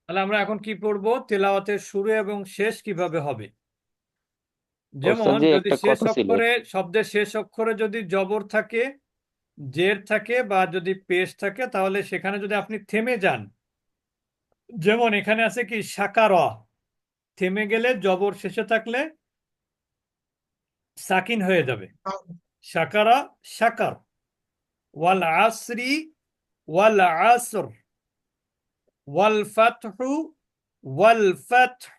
তাহলে আমরা এখন কি পড়বো, তেলাওয়াতের শুরু এবং শেষ কিভাবে হবে। যেমন ওস্তাদ জি, যদি একটা শেষ কথা ছিল। অক্ষরে, শব্দের শেষ অক্ষরে যদি জবর থাকে, জের থাকে বা যদি পেশ থাকে, তাহলে সেখানে যদি আপনি থেমে যান, যেমন এখানে আছে কি সাকার, থেমে গেলে জবর শেষে থাকলে সাকিন হয়ে যাবে। সাকারা, সাকার। ওয়াল আসরি, ওয়াল আসর, ওয়াল ফাতহু, ওয়াল ফাতহ।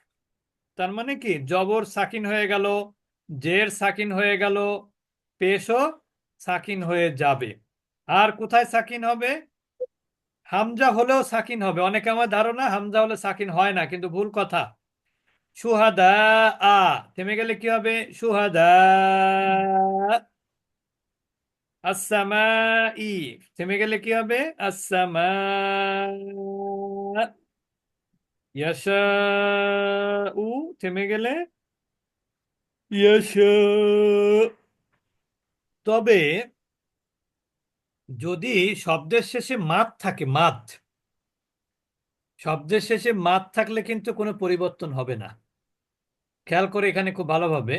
তার মানে কি জবর সাকিন হয়ে গেল, জের সাকিন হয়ে গেল, পেশও সাকিন হয়ে যাবে। আর কোথায় সাকিন হবে? হামজা হলেও সাকিন হবে। অনেকে আমার ধারণা হামজা হলে সাকিন হয় না, কিন্তু ভুল কথা। সুহাদা, আ থেমে গেলে কি হবে? সুহাদা। আসসামাই, থেমে গেলে কি হবে? আসসামা। ইয়াশাউ, থেমে গেলে ইয়াশা। তবে যদি শব্দের শেষে মাদ থাকে, মাদ, শব্দের শেষে মাদ থাকলে কিন্তু কোনো পরিবর্তন হবে না। খেয়াল করে এখানে খুব ভালোভাবে।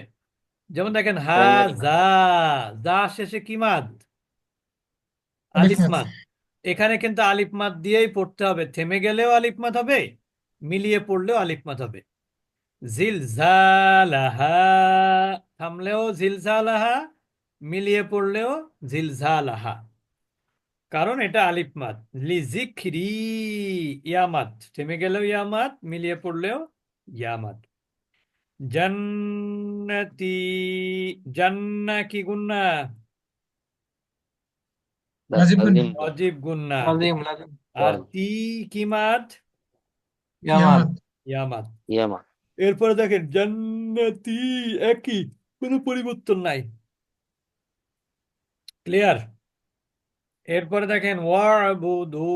যেমন দেখেন হা, প্রাইমারি যা, মাদ। যা শেষে কি মাদ? আলিফ আলিফ মাদ। মাদ। এখানে কিন্তু আলিফ মাদ দিয়েই পড়তে হবে। থেমে গেলেও আলিফ মাদ হবে, মিলিয়ে পড়লেও আলিফ মাদ হবে। জিলজালাহা, থামলেও জিলজালাহা, মিলিয়ে পড়লেও জিলজালাহা। কারণ এটা আলিফ মাদ। লিজিকরি, ইয়ামাদ, থেমে গেলেও ইয়ামাদ, মিলিয়ে পড়লেও ইয়ামাদ। জান্নাতি, জান্না কি গুন্না? লাজিম গুন্না। লাজিম গুণ। অজীব গুন্না। লাজিম লাজিম। আর ওয়াজ। তি কি মাদ? ইয়ামাদ। ইয়ামাদ। ইয়ামাদ। ইয়ামা। এরপরে দেখেন জান্নাতি, একই, কোনো পরিবর্তন নাই। ক্লিয়ার? এরপরে দেখেন ওয়াবুদু,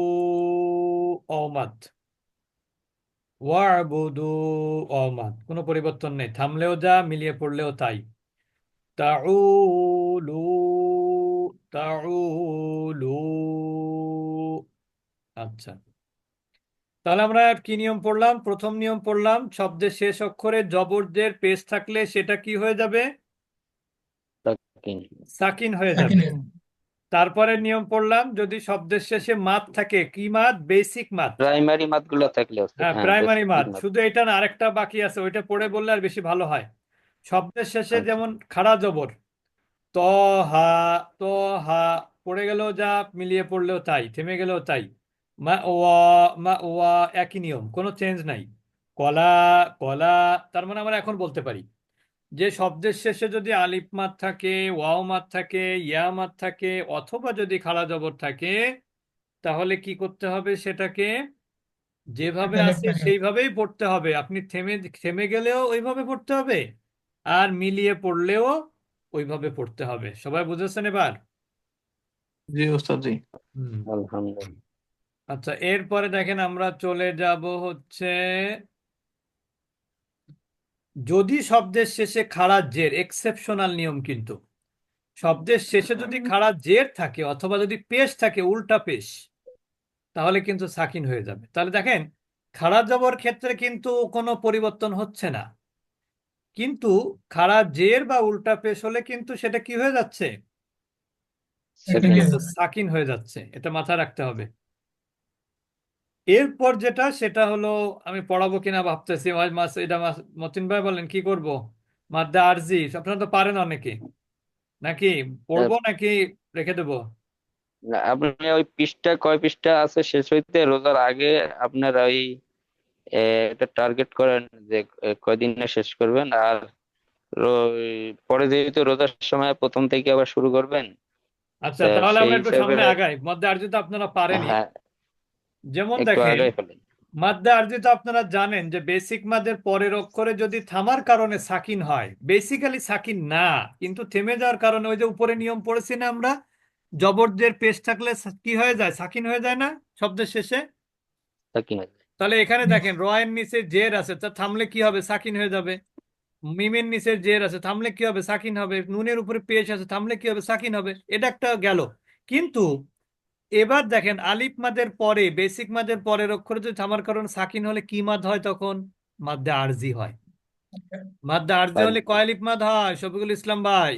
অমাদ, ওয়াবুদু, অমাদ, কোনো পরিবর্তন নেই। থামলেও যা, মিলিয়ে পড়লেও তাই। তাউলু, তাউলু। আচ্ছা, তাহলে আমরা কি নিয়ম পড়লাম? প্রথম নিয়ম পড়লাম, শব্দের শেষ অক্ষরে জবরদের পেশ থাকলে সেটা কি হয়ে যাবে? সাকিন। সাকিন হয়ে যাবে। সাকিনের। সাকিন। তারপরে নিয়ম পড়লাম, যদি শব্দের শেষে মাদ থাকে, কি মাদ? বেসিক মাদ। প্রাইমারি মাদ গুলো থাকলে ওস্তাদ, হ্যাঁ, হ্যাঁ, প্রাইমারি বেসিক মাদ। মাদ। শুধু এটা না, আরেকটা বাকি আছে, ওইটা পড়ে বললে আর বেশি ভালো হয়। শব্দের শেষে আচ্ছা। যেমন খাড়া জবর, ত, হা, তো, হা, পড়ে গেলেও যা, মিলিয়ে পড়লেও তাই, থেমে গেলেও তাই। মা ওয়া, মা ওয়া, একই নিয়ম, কোনো চেঞ্জ নাই। কলা, কলা। তার মানে আমরা এখন বলতে পারি যে শব্দের শেষে যদি আলিফ মাদ থাকে, ওয়াও মাদ থাকে, ইয়া মাদ থাকে, অথবা যদি খাড়া জবর থাকে, তাহলে কি করতে হবে? সেটাকে যেভাবে একটা আছে লেফট। সেইভাবেই পড়তে হবে। আপনি থেমে থেমে গেলেও ওইভাবে পড়তে হবে, আর মিলিয়ে পড়লেও ওইভাবে পড়তে হবে। সবাই বুঝেছেন এবার? জি ওস্তাদ জি। হুম। আলহামদুলিল্লাহ। আচ্ছা, এরপরে দেখেন আমরা চলে যাব হচ্ছে, যদি শব্দের শেষে খাড়া জের, এক্সেপশনাল নিয়ম কিন্তু, শব্দের শেষে যদি খাড়া জের থাকে অথবা যদি পেশ থাকে, উল্টা পেশ, তাহলে কিন্তু সাকিন হয়ে যাবে। তাহলে দেখেন খাড়া জবর ক্ষেত্রে কিন্তু কোনো পরিবর্তন হচ্ছে না, কিন্তু খাড়া জের বা উল্টা পেশ হলে কিন্তু সেটা কি হয়ে যাচ্ছে? সেটা সাকিন সাকিন। হয়ে কিন্তু যাবে। সাকিন হয়ে যাচ্ছে। এটা মাথায় রাখতে হবে। এরপর যেটা, সেটা হলো, আমি পড়াবো কিনা ভাবতেছি। এটা মতিন ভাই বলেন কি করব? মাদ্দা আরজি আপনারা তো পারেন অনেকে, নাকি আহ, পড়বো নাকি রেখে দেবো? না, আপনি ওই পৃষ্ঠা, কয় পৃষ্ঠা আছে শেষ হইতে রোজার আগে, আপনার ওই একটা টার্গেট করেন যে কয়দিনে শেষ করবেন। আর পরে যেহেতু রোজার সময় প্রথম থেকে আবার শুরু করবেন, আচ্ছা, তাহলে সেই আমরা একটু হিসাবে। সামনে আগাই। মাদ্দা আরজি তো আপনারা পারেনই। হ্যাঁ, যেমন একটু দেখেন, আগাই ফেলেন। মাদ্দা আরজি তো আপনারা জানেন যে বেসিক মাদের পরের অক্ষরে যদি থামার কারণে সাকিন হয়, বেসিক্যালি সাকিন না, কিন্তু থেমে যাওয়ার কারণে, ওই যে উপরে নিয়ম পড়েছি না আমরা, জবরদের পেশ থাকলে কি হয়ে যায়? সাকিন হয়ে যায় না শব্দের শেষে? সাকিন। তাহলে এখানে দেখেন রয়ের নিচে জের আছে, তা থামলে কি হবে? সাকিন হয়ে যাবে। মিমের নিচে জের আছে, থামলে কি হবে? সাকিন হবে। নুনের উপরে পেশ আছে, থামলে কি হবে? সাকিন হবে। এটা একটা গেল। কিন্তু এবার দেখেন আলিফ মাদের পরে, বেসিক মাদের পরের অক্ষরে যদি থামার কারণ সাকিন হলে কি মাদ হয় তখন? মাদ্দে আরজি হয়। মাদ্দে আরজি হলে কয় আলিফ মাদ হয় শফিকুল ইসলাম ভাই?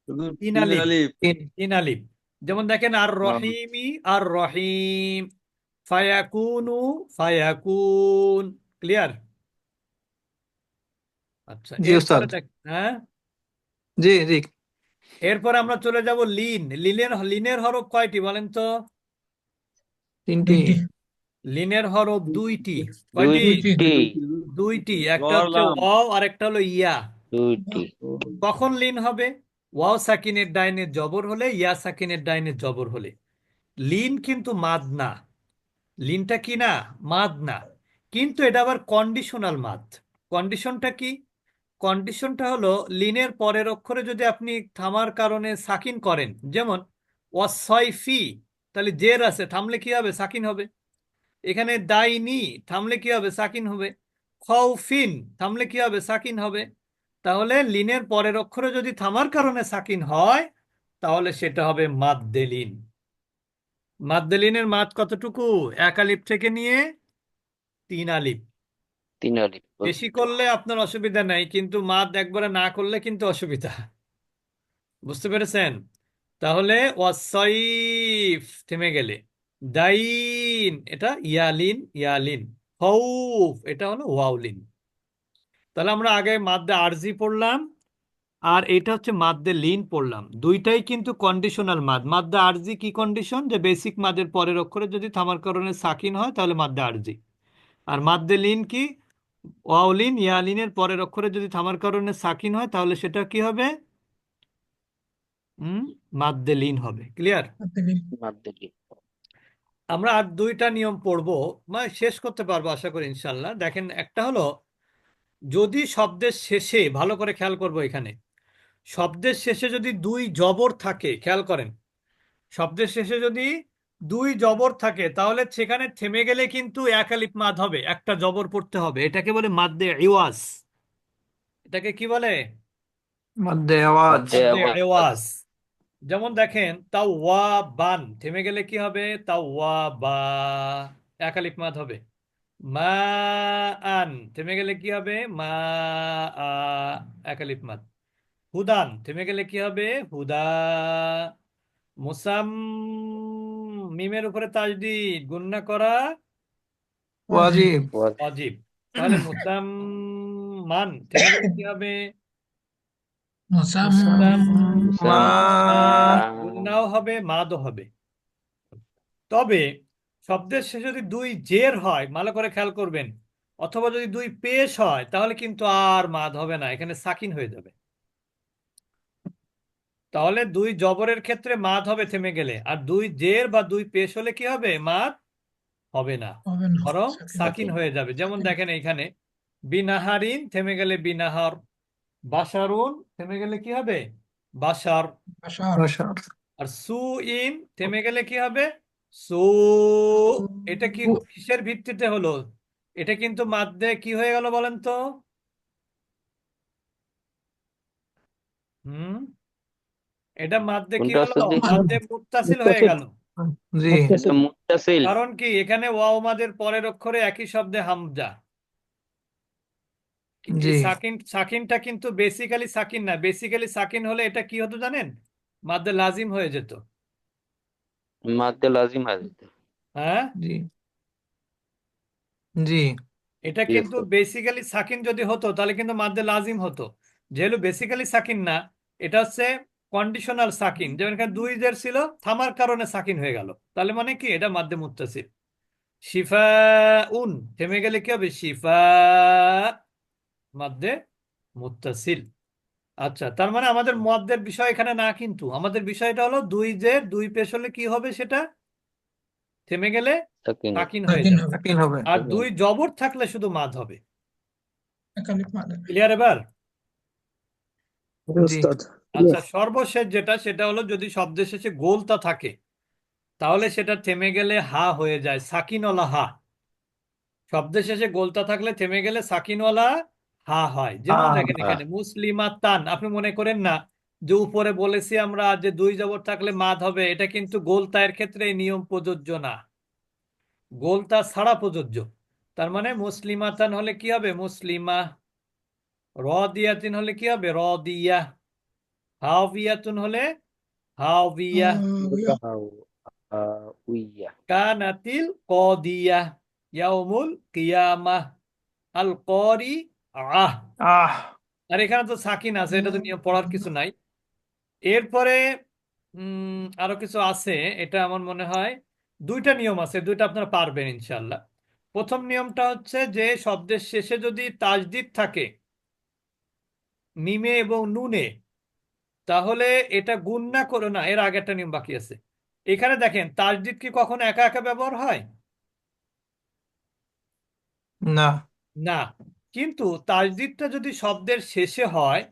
শুধু তিন তিন আলিফ। আলিফ। তিন। তিন আলিফ। যেমন দেখেন আর রহিমি, আর রহিম, ফায়াকুনু, ফায়াকুন। ক্লিয়ার? আচ্ছা, জি এরপরে ওস্তাদ। হ্যাঁ, জি জি। এরপরে আমরা চলে যাব লিন। লিনের হরফ কয়টি বলেন তো? তিনটি। তিনটি। লিনের হরফ দুইটি। কয়টি? দুইটি। দুইটি। দুইটি। একটা হচ্ছে বললাম ওয়াও আর একটা হলো ইয়া। দুইটি। কখন লিন হবে? ওয়াও সাকিনের ডাইনে জবর হলে, ইয়া সাকিনের ডাইনে জবর হলে। লিন কিন্তু মাদ না। লিনটা কি না? মাদ না। কিন্তু এটা আবার কন্ডিশনাল মাদ। কন্ডিশনটা কি? কন্ডিশনটা হলো লিনের পরের অক্ষরে যদি আপনি থামার কারণে সাকিন করেন, যেমন ওয়াসয়ফি, তাহলে জের আছে, থামলে কি হবে? সাকিন হবে। এখানে দাইনি, থামলে কি হবে? সাকিন হবে। খৌফিন, থামলে কি হবে? সাকিন হবে। তাহলে লিনের পরের অক্ষরে যদি থামার কারণে সাকিন হয় তাহলে সেটা হবে মাদ্দে লিন। মাদ্দে লিনের মাদ কতটুকু? এক আলিফ থেকে নিয়ে তিন আলিফ। তিন আলিফ। বেশি করলে আপনার অসুবিধা নাই, কিন্তু মাদ একবারে না করলে কিন্তু অসুবিধা। বুঝতে পেরেছেন? তাহলে ওয়াসাইফ থেমে গেলে, দাইন এটা ইয়ালিন, ইয়ালিন। খৌফ এটা হলো ওয়াউলিন। তাহলে আমরা আগে মাদ্দে আরজি পড়লাম, আর এটা হচ্ছে মাদ্দে লিন পড়লাম। দুইটাই কিন্তু কন্ডিশনাল মাদ। মাদ্দে আরজি কি কন্ডিশন? যে বেসিক মাদের পরের অক্ষরে যদি থামার কারণে সাকিন হয় তাহলে মাদ্দে আরজি। আর মাদ্দে লিন কি? ওয়াউলিন, ইয়ালিনের পরের অক্ষরে যদি থামার কারণে সাকিন হয় তাহলে সেটা কি হবে? হুম, মাদ্দে লিন হবে। ক্লিয়ার? মাদ্দে লিন। আমরা আর দুইটা নিয়ম পড়বো, মানে শেষ করতে পারবো আশা করি ইনশাল্লাহ। দেখেন, একটা হলো যদি শব্দের শেষে, ভালো করে খেয়াল করবো এখানে, শব্দের শেষে যদি দুই জবর থাকে, খেয়াল করেন, শব্দের শেষে যদি দুই জবর থাকে তাহলে সেখানে থেমে গেলে কিন্তু এক আলিফ মাদ হবে, একটা জবর পড়তে হবে। এটাকে বলে মাদ্দে ইওয়াজ। এটাকে কি বলে? মধ্যে আওয়াজ। মাদ্দে মাদ্দে আওয়াজ। ইওয়াজ। যেমন দেখেন তাও ওয়া বান, থেমে গেলে কি হবে? তাও ওয়া বা, এক আলিফ মাদ হবে। মা আন, থেমে গেলে কি হবে? মা আ, এক আলিফ মাদ। হুদান, থেমে গেলে কি হবে? হুদা। মুসাম, মিমের উপরে তাজদিদ, গুণনা করা ওয়াজিব। ওয়াজ। ওয়াজিব। তাহলে মুসাম মান, থেমে গেলে কি হবে? মুসাম মা। গুণনাও হবে, মাদও হবে। তবে শব্দের শেষে যদি দুই জের হয়, ভালো করে খেয়াল করবেন, অথবা যদি দুই পেশ হয় তাহলে কিন্তু আর মাদ হবে না, এখানে সাকিন হয়ে যাবে। তাহলে দুই জবরের ক্ষেত্রে মাদ হবে থেমে গেলে, আর দুই জের বা দুই পেশ হলে কি হবে? মাদ হবে না, হবে না। বরং সাকিন। সাকিন হয়ে যাবে। যেমন সাকিন। দেখেন এইখানে বিনাহারিন, থেমে গেলে বিনাহার। বাশারুন, থেমে গেলে কি হবে? বাশার। আশার। বশর। আর সু ইন, থেমে গেলে কি হবে? সু। এটা কি কিসের ভিত্তিতে হলো? এটা কিন্তু মাদ্দে কি হয়ে গেল বলেন তো? হুম, এটা মাদ্দে কি কোনটা হলো? ওস্তাদ জি? মাদ্দে মুত্তাসিল হয়ে গেল। জি। এটা মুত্তাসিল। কারণ কি? এখানে ওয়াও মাদের পরের অক্ষরে একই শব্দে হামজা। জি। এই সাকিন, সাকিনটা কিন্তু বেসিক্যালি সাকিন না। বেসিক্যালি সাকিন হলে এটা কি হতো জানেন? মাদ্দে লাজিম হয়ে যেত। মাদ্দে লাজিম হয়ে যেত। হ্যাঁ, জি। জি। এটা জি কিন্তু ওস্তাদ। বেসিক্যালি সাকিন যদি হতো তাহলে কিন্তু মাদ্দে লাজিম হতো। যেহেতু বেসিক্যালি সাকিন না, এটা হচ্ছে কন্ডিশনাল সাকিন। যেমন এখানে দুই জের ছিল, থামার কারণে সাকিন হয়ে গেল, তাহলে মানে কি? এটা মাদ্দে মুত্তাসিল। শিফা উন, থেমে গেলে কি হবে? শিফা, মাদ্দে মুত্তাসিল। আচ্ছা, তার মানে আমাদের মদ্দের বিষয় এখানে না, কিন্তু আমাদের বিষয়টা হলো দুই জের দুই পেশ হলে কি হবে? সেটা থেমে গেলে সাকিন। সাকিন হয়ে সাকিন যাবে। হবে। সাকিন হবে। আর দুই জবর থাকলে শুধু মাদ হবে। এক আলিফ মাদ হবে। ক্লিয়ার এবার? জি। আচ্ছা, সর্বশেষ যেটা, সেটা হলো যদি শব্দের শেষে গোলতা থাকে তাহলে সেটা থেমে গেলে হা হয়ে যায়, সাকিনওয়ালা হা। শব্দের শেষে গোলতা থাকলে থেমে গেলে সাকিনওয়ালা হা হয়। যেমন দেখেন হ্যাঁ। এখানে মুসলিমাতান, আপনি মনে করেন না যে উপরে বলেছি আমরা যে দুই জবর থাকলে মাদ হবে, এটা কিন্তু গোলতায়ের ক্ষেত্রে এই নিয়ম প্রযোজ্য না, গোলতা ছাড়া প্রযোজ্য। তার মানে মুসলিমাতান হলে কি হবে? মুসলিমা। রদিয়াতিন হলে কি হবে? রদিয়া। হাওবিয়াতুন হলে হাওবিয়া। হাওয়া উইয়া। কানাতিল কদিয়া। ইয়াউমুল কিয়ামাহ। আল করি আহ। আহ আর এখানে তো সাকিন আছে, এটা তো নিয়ম পড়ার কিছু নাই। এরপরে আরো কিছু আছে, এটা আমার মনে হয় দুইটা নিয়ম আছে, দুইটা আপনারা পারবেন ইনশাল্লাহ। প্রথম নিয়মটা হচ্ছে যে শব্দের শেষে যদি তাজদিদ থাকে মিমে এবং নুনে, তাহলে এটা গুণনা করো না, এর আগে একটা নিয়ম বাকি আছে। এখানে দেখেন তাজদিদ কি কখনো একা একা ব্যবহার হয়? না না। কিন্তু তাজদিদটা যদি শব্দের শেষে হয়,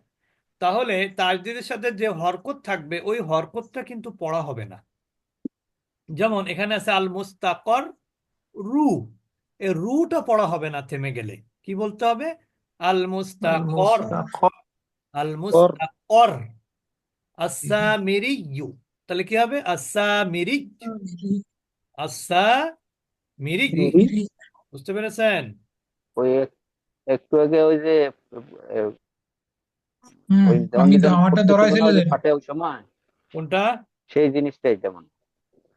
তাহলে তাজদিদের সাথে যে হরকত থাকবে ওই হরকতটা কিন্তু পড়া হবে না। যেমন এখানে আছে আল মুস্তাকর রু, এই রুটা পড়া হবে না থেমে গেলে। কি বলতে হবে? আল আল মুস্তাকর। মুস্তাকর আল মুস্তাকর। আসামিরিয়ু, তাহলে কি হবে? আসামিরিজ। আসামিরিজ। বুঝতে পেরেছেন? ওই একটু আগে ওই যে ওই দেওয়ান আমি বিধান আমারটা করতেছিল ধরাই না ছিল ওই যে যেন ফাটে ওই সময়, কোনটা? সেই জিনিসটাই তেমন।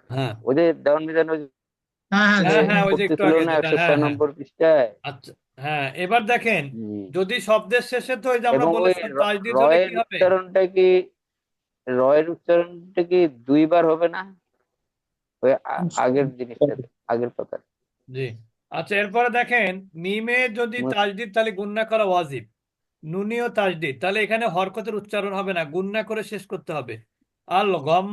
হ্যাঁ ওই যে দেওয়ান বিধান ওই হ্যাঁ হ্যাঁ হ্যাঁ হ্যাঁ, ওই যে একটু করতেছিল আগে না যেটা, হ্যাঁ হ্যাঁ। 106 পৃষ্ঠায়। আচ্ছা, হ্যাঁ এবার দেখেন, হুম। যদি শব্দের শেষে তো ওই যে আমরা এবং ওই বলেছিলাম তাজদিদ হলে রয়ের কি হবে? উচ্চারণটা কি, রয়ের উচ্চারণটা কি দুইবার হবে না ওই আগের জিনিসটাতে, আগের কথা? জি। আচ্ছা, এরপরে দেখেন মিমে যদি তাজদিদ তাহলে গুণনা করা ওয়াজিব, নুনিও তাজদিদ, তাহলে এখানে হরকতের উচ্চারণ হবে না, গুণনা করে শেষ করতে হবে। আল গম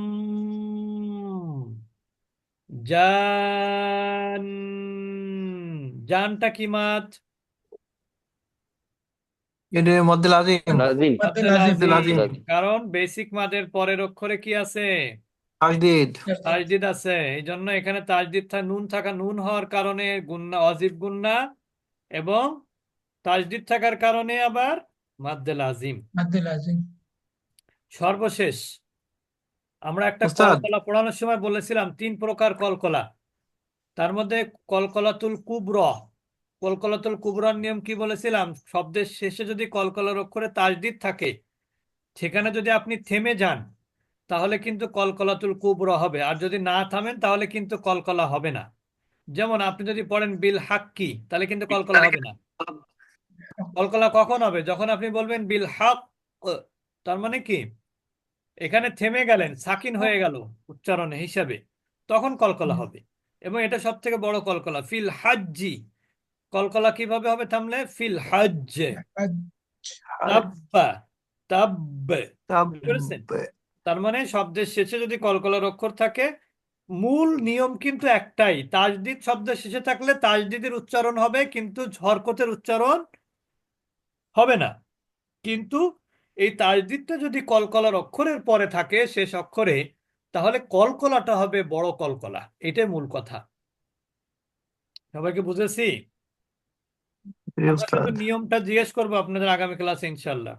জান। জানটা কি মাদ? এটা মধ্যে লাজিম লাজিম। মাদ্দে মাদ্দে লাজিম মধ্যে লাজিম লাজিম। কারণ বেসিক মাদের পরের অক্ষরে কি আছে? তাজদিদ তাজদিদ আছে, এই জন্য এখানে তাজদিদ নুন থাকা, নুন হওয়ার কারণে গুন্না অজিব গুন্না, এবং তাজদিদ থাকার কারণে আবার মাদ্দে লাজিম। মাদ্দে লাজিম সর্বশেষ আমরা একটা উস্তাদ কলকলা পড়ানোর সময় বলেছিলাম 3 প্রকার কলকলা। তার মধ্যে কলকলাতুল কুবর, কলকলাতুল কুবরার নিয়ম কি বলেছিলাম? শব্দের শেষে যদি কলকলার অক্ষরে তাজদিদ থাকে, সেখানে যদি আপনি থেমে যান তাহলে কিন্তু কলকলাতুল কুবরা হবে, আর যদি না থামেন তাহলে কিন্তু কলকলা হবে না। যেমন আপনি যদি পড়েন বিল হাক্কি, তাহলে কিন্তু কলকলা হবে না। কলকলা কখন হবে? যখন আপনি বলবেন বিল হক, তার মানে কি এখানে থেমে গেলেন, সাকিন হয়ে গেল উচ্চারণে হিসাবে, তখন কলকলা হবে। এবং এটা সব থেকে বড় কলকলা। ফিল হাজ্জি, কলকলা কিভাবে হবে থামলে? ফিল হাজ্জ। তাব্বা, তাব্বে। বুঝতে পেরেছেন? তার মানে শব্দের শেষে যদি কলকলার অক্ষর থাকে, মূল নিয়ম কিন্তু একটাই, তাজদিদ শব্দের শেষে থাকলে তাজদিদের উচ্চারণ হবে, কিন্তু হরকতের উচ্চারণ হবে না। কিন্তু এই তাজদিদটা যদি কলকলার অক্ষরের পরে থাকে শেষ অক্ষরে, তাহলে কলকলাটা হবে বড় কলকলা। এটাই মূল কথা। সবাইকে বুঝেছি? আমরা উস্তাদ শুধু নিয়মটা জিজ্ঞেস করবো আপনাদের আগামী ক্লাসে ইনশাল্লাহ।